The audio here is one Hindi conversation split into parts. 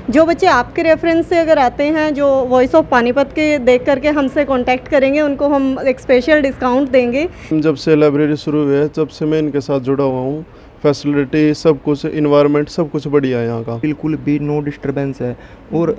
जो बच्चे आपके रेफरेंस से अगर आते हैं, जो वॉइस ऑफ पानीपत के देख करके हमसे कांटेक्ट करेंगे, उनको हम एक स्पेशल डिस्काउंट देंगे। जब से लाइब्रेरी शुरू हुई है तब से मैं इनके साथ जुड़ा हुआ हूँ। फैसिलिटी सब कुछ, इन्वायरमेंट सब कुछ बढ़िया है यहाँ का। बिल्कुल भी नो डिस्टरबेंस है। और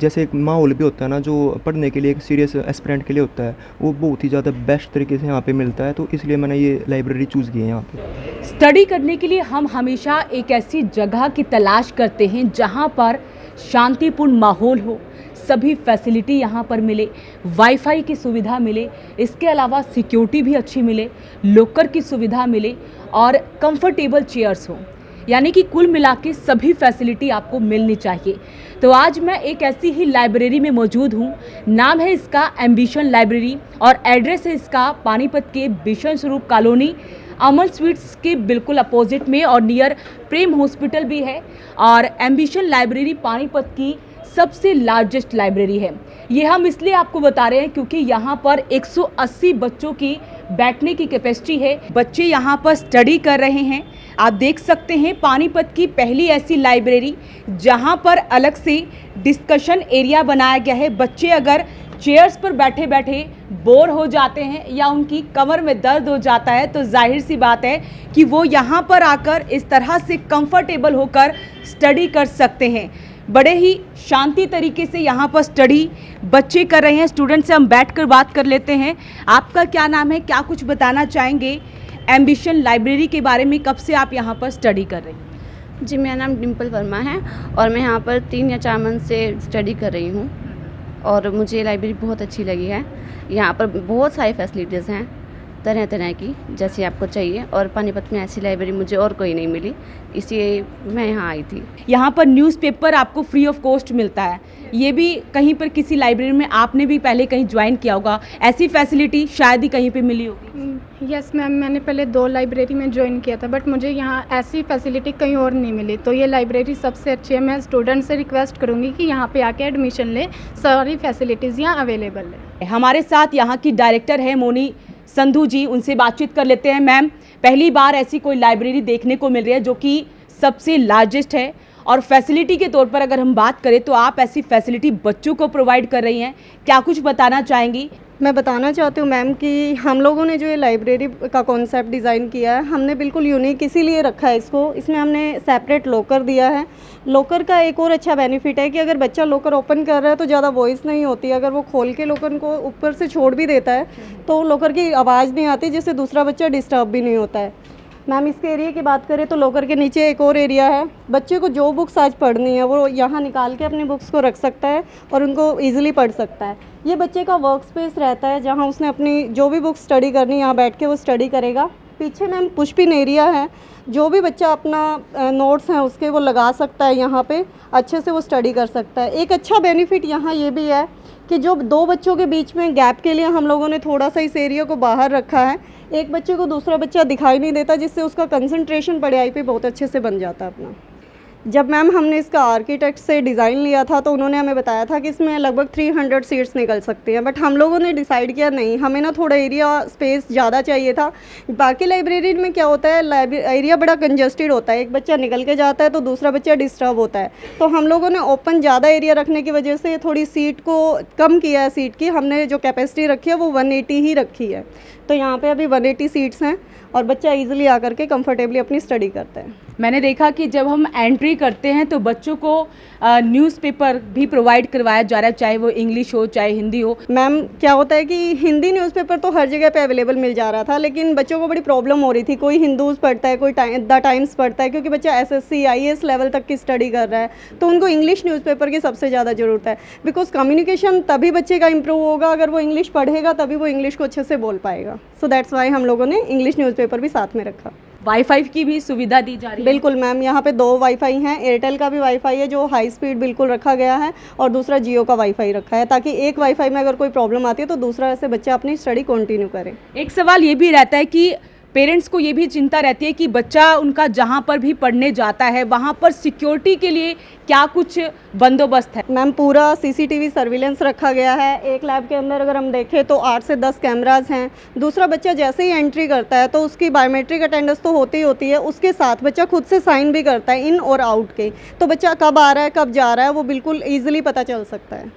जैसे एक माहौल भी होता है ना, जो पढ़ने के लिए एक सीरियस एस्पिरेंट के लिए होता है, वो बहुत ही ज़्यादा बेस्ट तरीके से यहाँ पे मिलता है। तो इसलिए मैंने ये लाइब्रेरी चूज़ की है यहाँ पे। स्टडी करने के लिए हम हमेशा एक ऐसी जगह की तलाश करते हैं जहाँ पर शांतिपूर्ण माहौल हो, सभी फैसिलिटी यहाँ पर मिले, वाईफाई की सुविधा मिले, इसके अलावा सिक्योरिटी भी अच्छी मिले, लॉकर की सुविधा मिले और कंफर्टेबल चेयर्स हो, यानी कि कुल मिला के सभी फैसिलिटी आपको मिलनी चाहिए। तो आज मैं एक ऐसी ही लाइब्रेरी में मौजूद हूँ। नाम है इसका एम्बिशन लाइब्रेरी और एड्रेस है इसका पानीपत के बिशन स्वरूप कॉलोनी, अमन स्वीट्स के बिल्कुल अपोजिट में और नियर प्रेम हॉस्पिटल भी है। और एम्बिशन लाइब्रेरी पानीपत की सबसे लार्जेस्ट लाइब्रेरी है। ये हम इसलिए आपको बता रहे हैं क्योंकि यहाँ पर 180 बच्चों की बैठने की कैपेसिटी है। बच्चे यहाँ पर स्टडी कर रहे हैं। आप देख सकते हैं पानीपत की पहली ऐसी लाइब्रेरी जहाँ पर अलग से डिस्कशन एरिया बनाया गया है। बच्चे अगर चेयर्स पर बैठे बैठे बोर हो जाते हैं या उनकी कमर में दर्द हो जाता है तो जाहिर सी बात है कि वो यहाँ पर आकर इस तरह से कंफर्टेबल होकर स्टडी कर सकते हैं। बड़े ही शांति तरीके से यहाँ पर स्टडी बच्चे कर रहे हैं। स्टूडेंट से हम बैठकर बात कर लेते हैं। आपका क्या नाम है, क्या कुछ बताना चाहेंगे एम्बिशन लाइब्रेरी के बारे में? कब से आप यहाँ पर स्टडी कर रहे हैं? जी, मेरा नाम डिम्पल वर्मा है और मैं यहाँ पर 3 या 4 मंथ से स्टडी कर रही हूँ और मुझे ये लाइब्रेरी बहुत अच्छी लगी है। यहाँ पर बहुत सारी फैसिलिटीज़ हैं तरह तरह की, जैसे आपको चाहिए, और पानीपत में ऐसी लाइब्रेरी मुझे और कोई नहीं मिली, इसलिए मैं यहाँ आई थी। यहाँ पर न्यूज़पेपर आपको फ्री ऑफ कॉस्ट मिलता है। ये भी कहीं पर किसी लाइब्रेरी में आपने भी पहले कहीं ज्वाइन किया होगा, ऐसी फैसिलिटी शायद ही कहीं पे मिली होगी। यस मैम, मैंने पहले 2 लाइब्रेरी में ज्वाइन किया था बट मुझे यहाँ ऐसी फैसिलिटी कहीं और नहीं मिली, तो ये लाइब्रेरी सबसे अच्छी है। मैं स्टूडेंट से रिक्वेस्ट करूँगी कि यहाँ पे आके एडमिशन ले, सारी फैसिलिटीज़ यहाँ अवेलेबल है। हमारे साथ यहाँ की डायरेक्टर है मोनी संधू जी, उनसे बातचीत कर लेते हैं। मैम, पहली बार ऐसी कोई लाइब्रेरी देखने को मिल रही है जो कि सबसे लार्जेस्ट है और फैसिलिटी के तौर पर अगर हम बात करें तो आप ऐसी फैसिलिटी बच्चों को प्रोवाइड कर रही हैं, क्या कुछ बताना चाहेंगी? मैं बताना चाहती हूँ मैम कि हम लोगों ने जो ये लाइब्रेरी का कॉन्सेप्ट डिज़ाइन किया है, हमने बिल्कुल यूनिक इसीलिए रखा है इसको। इसमें हमने सेपरेट लॉकर दिया है। लॉकर का एक और अच्छा बेनिफिट है कि अगर बच्चा लॉकर ओपन कर रहा है तो ज़्यादा वॉइस नहीं होती। अगर वो खोल के लॉकर को ऊपर से छोड़ भी देता है तो लॉकर की आवाज़ नहीं आती, जिससे दूसरा बच्चा डिस्टर्ब भी नहीं होता है। मैम, इसके एरिया की बात करें तो लॉकर के नीचे एक और एरिया है। बच्चे को जो बुक्स आज पढ़नी है वो यहाँ निकाल के अपनी बुक्स को रख सकता है और उनको ईजिली पढ़ सकता है। ये बच्चे का वर्क स्पेस रहता है जहाँ उसने अपनी जो भी बुक स्टडी करनी है यहाँ बैठ के वो स्टडी करेगा। पीछे मैम पुशपिन एरिया है, जो भी बच्चा अपना नोट्स हैं उसके वो लगा सकता है, यहाँ पे अच्छे से वो स्टडी कर सकता है। एक अच्छा बेनिफिट यहाँ ये भी है कि जो 2 बच्चों के बीच में गैप के लिए हम लोगों ने थोड़ा सा इस एरिया को बाहर रखा है। एक बच्चे को दूसरा बच्चा दिखाई नहीं देता, जिससे उसका कंसंट्रेशन पढ़ाई पे बहुत अच्छे से बन जाता है अपना। जब मैम हमने इसका आर्किटेक्ट से डिज़ाइन लिया था तो उन्होंने हमें बताया था कि इसमें लगभग 300 सीट्स निकल सकती हैं, बट हम लोगों ने डिसाइड किया नहीं, हमें ना थोड़ा एरिया स्पेस ज़्यादा चाहिए था। बाकी लाइब्रेरी में क्या होता है, एरिया बड़ा कंजस्टेड होता है, एक बच्चा निकल के जाता है तो दूसरा बच्चा डिस्टर्ब होता है। तो हम लोगों ने ओपन ज़्यादा एरिया रखने की वजह से थोड़ी सीट को कम किया है। सीट की हमने जो कैपेसिटी रखी है वो 180 ही रखी है। तो यहाँ पे अभी 180 सीट्स हैं और बच्चा इजीली आकर के कंफर्टेबली अपनी स्टडी करता है। मैंने देखा कि जब हम एंट्री करते हैं तो बच्चों को न्यूज़पेपर भी प्रोवाइड करवाया जा रहा है, चाहे वो इंग्लिश हो चाहे हिंदी हो। मैम, क्या होता है कि हिंदी न्यूज़पेपर तो हर जगह पे अवेलेबल मिल जा रहा था, लेकिन बच्चों को बड़ी प्रॉब्लम हो रही थी। कोई हिंदूज़ पढ़ता है, कोई द टाइम्स पढ़ता है, क्योंकि बच्चा SSC IAS लेवल तक की स्टडी कर रहा है, तो उनको इंग्लिश न्यूज़पेपर की सबसे ज़्यादा ज़रूरत है। बिकॉज कम्युनिकेशन तभी बच्चे का इंप्रूव होगा, अगर वो इंग्लिश पढ़ेगा तभी वो इंग्लिश को अच्छे से बोल पाएगा। सो दैट्स वाई हम लोगों ने इंग्लिश न्यूज़पेपर भी साथ में रखा। वाईफाई की भी सुविधा दी जा रही है? बिल्कुल मैम, यहाँ पे 2 वाईफाई हैं। एयरटेल का भी वाईफाई है जो हाई स्पीड बिल्कुल रखा गया है और दूसरा जियो का वाईफाई रखा है, ताकि एक वाईफाई में अगर कोई प्रॉब्लम आती है तो दूसरा ऐसे बच्चा अपनी स्टडी कंटिन्यू करे। एक सवाल ये भी रहता है कि पेरेंट्स को ये भी चिंता रहती है कि बच्चा उनका जहाँ पर भी पढ़ने जाता है वहाँ पर सिक्योरिटी के लिए क्या कुछ बंदोबस्त है? मैम पूरा सीसीटीवी सर्विलेंस रखा गया है। एक लैब के अंदर अगर हम देखें तो 8 से 10 कैमरास हैं। दूसरा, बच्चा जैसे ही एंट्री करता है तो उसकी बायोमेट्रिक अटेंडेंस तो होती ही होती है, उसके साथ बच्चा खुद से साइन भी करता है इन और आउट के, तो बच्चा कब आ रहा है कब जा रहा है वो बिल्कुल ईजिली पता चल सकता है।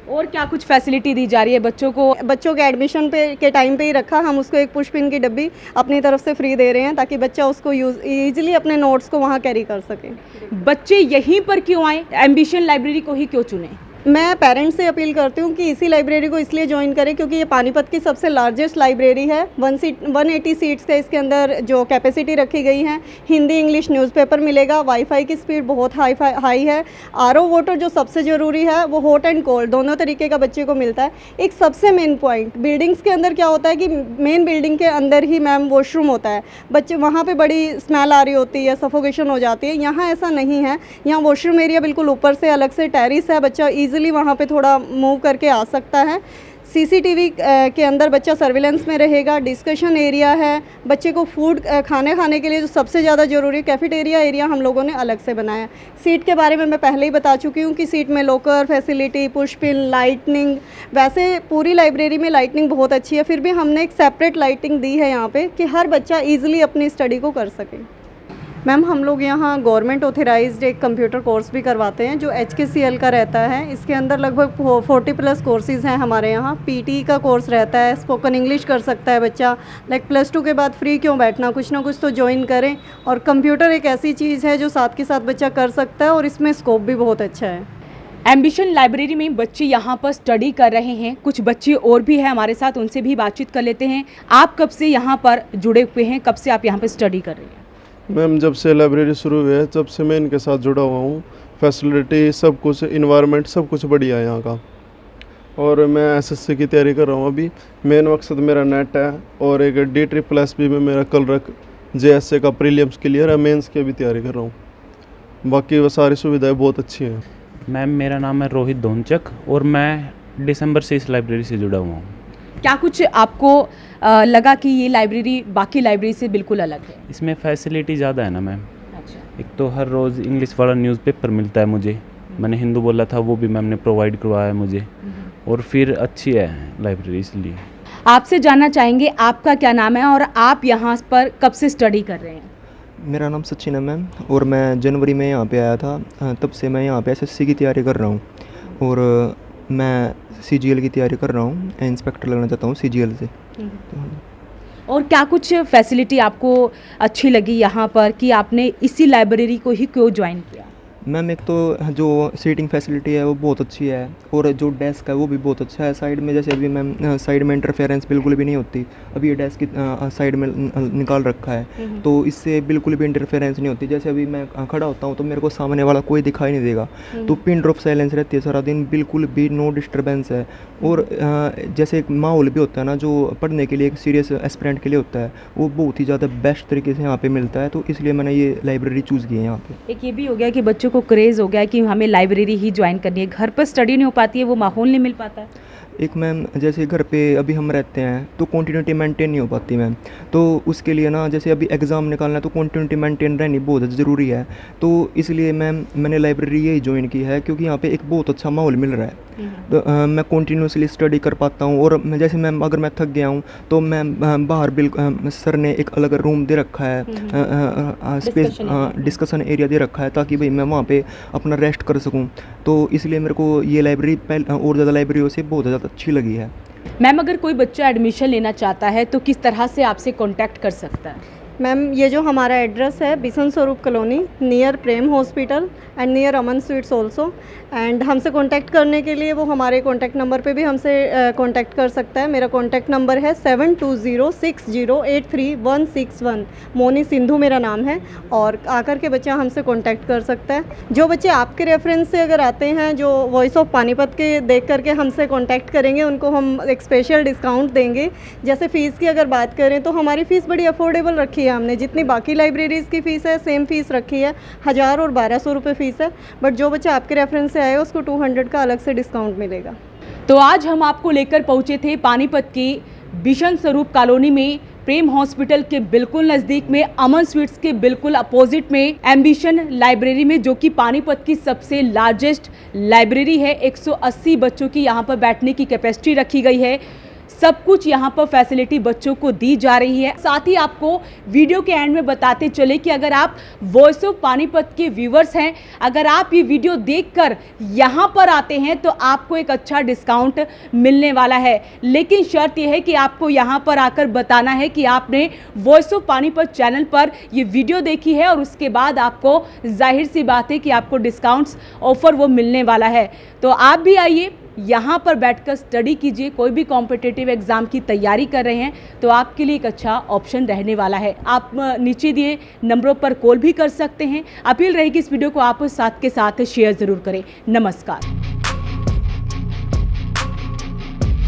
और क्या कुछ फैसिलिटी दी जा रही है बच्चों को? बच्चों के एडमिशन के टाइम पे ही रखा, हम उसको एक पुश पिन की डब्बी अपनी तरफ से फ्री दे रहे हैं ताकि बच्चा उसको ईजिली अपने नोट्स को वहाँ कैरी कर सके। बच्चे यहीं पर क्यों आए, एम्बिशन लाइब्रेरी को ही क्यों चुने? मैं पेरेंट्स से अपील करती हूँ कि इसी लाइब्रेरी को इसलिए ज्वाइन करें क्योंकि ये पानीपत की सबसे लार्जेस्ट लाइब्रेरी है। 180 सीट्स का इसके अंदर जो कैपेसिटी रखी गई है। हिंदी इंग्लिश न्यूज़पेपर मिलेगा। वाईफाई की स्पीड बहुत हाई है। आरओ वाटर जो सबसे ज़रूरी है वो हॉट एंड कोल्ड दोनों तरीके का बच्चे को मिलता है। एक सबसे मेन पॉइंट, बिल्डिंग्स के अंदर क्या होता है कि मेन बिल्डिंग के अंदर ही मैम वॉशरूम होता है, बच्चे वहाँ पर बड़ी स्मेल आ रही होती है, सफोकेशन हो जाती है। यहाँ ऐसा नहीं है, यहाँ वॉशरूम एरिया बिल्कुल ऊपर से अलग से टेरिस है, बच्चा ईजिली वहाँ पे थोड़ा मूव करके आ सकता है। सीसीटीवी के अंदर बच्चा सर्विलेंस में रहेगा। डिस्कशन एरिया है, बच्चे को फूड खाने के लिए जो सबसे ज़्यादा ज़रूरी कैफेटेरिया एरिया हम लोगों ने अलग से बनाया। सीट के बारे में मैं पहले ही बता चुकी हूँ कि सीट में locker facility, push pin, lightning, वैसे पूरी लाइब्रेरी में लाइटनिंग बहुत अच्छी है, फिर भी हमने एक सेपरेट लाइटिंग दी है यहाँ पे कि हर बच्चा ईजिली अपनी स्टडी को कर सके। मैम हम लोग यहाँ गवर्नमेंट ऑथराइज्ड एक कंप्यूटर कोर्स भी करवाते हैं जो HKCL का रहता है। इसके अंदर लगभग 40+ कोर्सेज़ हैं हमारे यहाँ। PT का कोर्स रहता है, स्पोकन इंग्लिश कर सकता है बच्चा। लाइक +2 के बाद फ्री क्यों बैठना, कुछ ना कुछ तो ज्वाइन करें। और कंप्यूटर एक ऐसी चीज़ है जो साथ के साथ बच्चा कर सकता है और इसमें स्कोप भी बहुत अच्छा है। एम्बिशन लाइब्रेरी में बच्चे यहाँ पर स्टडी कर रहे हैं। कुछ बच्चे और भी हैं हमारे साथ, उनसे भी बातचीत कर लेते हैं। आप कब से यहाँ पर जुड़े हुए हैं, कब से आप यहाँ पर स्टडी कर रहे हैं? मैम जब से लाइब्रेरी शुरू हुई है तब से मैं इनके साथ जुड़ा हुआ हूँ। फैसिलिटी सब कुछ, इन्वायरमेंट सब कुछ बढ़िया है यहाँ का। और मैं SSC की तैयारी कर रहा हूँ अभी। मेन मकसद मेरा नेट है और एक D++ में मेरा कल रख JSA का प्रीलिम्स क्लियर है, मेंस की भी तैयारी कर रहा हूँ। बाकी वो सारी सुविधाएं बहुत अच्छी हैं। मैम मेरा नाम है रोहित धोनचक और मैं दिसंबर से इस लाइब्रेरी से जुड़ा हुआ हूँ। क्या कुछ आपको लगा कि ये लाइब्रेरी बाकी लाइब्रेरी से बिल्कुल अलग है? इसमें फैसिलिटी ज़्यादा है ना मैम। अच्छा। एक तो हर रोज़ इंग्लिश वाला न्यूज़पेपर मिलता है मुझे, मैंने हिंदू बोला था वो भी मैम ने प्रोवाइड करवाया है मुझे। और फिर अच्छी है लाइब्रेरी इसलिए। आपसे जानना चाहेंगे आपका क्या नाम है और आप यहाँ पर कब से स्टडी कर रहे हैं? मेरा नाम सचिन है मैम और मैं जनवरी में यहाँ पे आया था, तब से मैं यहाँ पे SSC की तैयारी कर रहा हूँ और मैं CGL की तैयारी कर रहा हूँ, इंस्पेक्टर लगना चाहता हूँ CGL से। और क्या कुछ फैसिलिटी आपको अच्छी लगी यहाँ पर कि आपने इसी लाइब्रेरी को ही क्यों ज्वाइन किया? मैम एक तो जो सीटिंग फैसिलिटी है वो बहुत अच्छी है और जो डेस्क है वो भी बहुत अच्छा है। साइड में जैसे अभी मैम साइड में इंटरफेरेंस बिल्कुल भी नहीं होती, अभी ये डेस्क साइड में निकाल रखा है तो इससे बिल्कुल भी इंटरफेरेंस नहीं होती। जैसे अभी मैं खड़ा होता हूँ तो मेरे को सामने वाला कोई दिखाई नहीं देगा, तो पिन ड्रॉप साइलेंस रहती है सारा दिन, बिल्कुल भी नो डिस्टर्बेंस है। और जैसे एक माहौल भी होता है ना जो पढ़ने के लिए एक सीरियस एस्पिरेंट के लिए होता है, वो बहुत ही ज़्यादा बेस्ट तरीके से यहाँ पे मिलता है, तो इसलिए मैंने ये लाइब्रेरी चूज़ की है यहाँ पे। एक ये भी हो गया कि बच्चों को क्रेज़ हो गया है कि हमें लाइब्रेरी ही ज्वाइन करनी है, घर पर स्टडी नहीं हो पाती है, वो माहौल नहीं मिल पाता है। एक मैम जैसे घर पे अभी हम रहते हैं तो कॉन्टीन्यूटी मेंटेन नहीं हो पाती मैम, तो उसके लिए ना जैसे अभी एग्ज़ाम निकालना है तो कॉन्टीन्यूटी मेंटेन रहनी बहुत ज़रूरी है। तो इसलिए मैम मैंने लाइब्रेरी यही ज्वाइन की है क्योंकि यहाँ पे एक बहुत अच्छा माहौल मिल रहा है, तो मैं कॉन्टीन्यूसली स्टडी कर पाता हूँ। और जैसे मैम अगर मैं थक गया हूँ तो मैं बाहर सर ने एक अलग रूम दे रखा है, स्पेस डिस्कशन एरिया दे रखा है ताकि भाई मैं वहाँ पे अपना रेस्ट कर सकूँ। तो इसलिए मेरे को ये लाइब्रेरी और ज़्यादा लाइब्रेरियों से बहुत ज़्यादा अच्छी लगी है। मैम अगर कोई बच्चा एडमिशन लेना चाहता है तो किस तरह से आपसे कांटेक्ट कर सकता है? मैम ये जो हमारा एड्रेस है बिशन स्वरूप colony near Prem hospital and near Aman sweets also, and हमसे कांटेक्ट करने के लिए वो हमारे कांटेक्ट नंबर पे भी हमसे कांटेक्ट कर सकता है। मेरा कांटेक्ट नंबर है 7206083161। मोनी सिंधु मेरा नाम है और आकर के बच्चा हमसे कांटेक्ट कर सकता है। जो बच्चे आपके रेफरेंस से अगर आते हैं, जो वॉइस ऑफ पानीपत के देख करके हमसे कांटेक्ट करेंगे, उनको हम एक स्पेशल डिस्काउंट देंगे। जैसे फ़ीस की अगर बात करें तो हमारी फ़ीस बड़ी अफोर्डेबल रखी है हमने, जितनी बाकी लाइब्रेरीज़ की फ़ीस है सेम फ़ीस रखी है, 1000 और 1200 रुपये फ़ीस है। बट जो बच्चा आपके रेफरेंस से आए उसको 200 का अलग से डिस्काउंट मिलेगा। तो आज हम आपको लेकर पहुंचे थे पानीपत के बिशन स्वरूप कॉलोनी में प्रेम हॉस्पिटल के बिल्कुल नज़दीक में, अमन स्वीट्स के बिल्कुल अपोजिट में एम्बिशन लाइब्रेरी में, जो कि पानीपत की सबसे लार्जेस्ट लाइब्रेरी है। 180 बच्चों की यहाँ पर बैठने की कैपेसिटी रखी गई है। सब कुछ यहाँ पर फैसिलिटी बच्चों को दी जा रही है। साथ ही आपको वीडियो के एंड में बताते चले कि अगर आप वॉइस ऑफ पानीपत के व्यूवर्स हैं, अगर आप ये वीडियो देखकर यहाँ पर आते हैं तो आपको एक अच्छा डिस्काउंट मिलने वाला है। लेकिन शर्त यह है कि आपको यहाँ पर आकर बताना है कि आपने वॉइस ऑफ पानीपत चैनल पर ये वीडियो देखी है, और उसके बाद आपको जाहिर सी बात है कि आपको डिस्काउंट्स ऑफर वो मिलने वाला है। तो आप भी आइए, यहाँ पर बैठकर स्टडी कीजिए। कोई भी कॉम्पिटिटिव एग्ज़ाम की तैयारी कर रहे हैं तो आपके लिए एक अच्छा ऑप्शन रहने वाला है। आप नीचे दिए नंबरों पर कॉल भी कर सकते हैं। अपील रहेगी इस वीडियो को आप साथ के साथ शेयर ज़रूर करें। नमस्कार।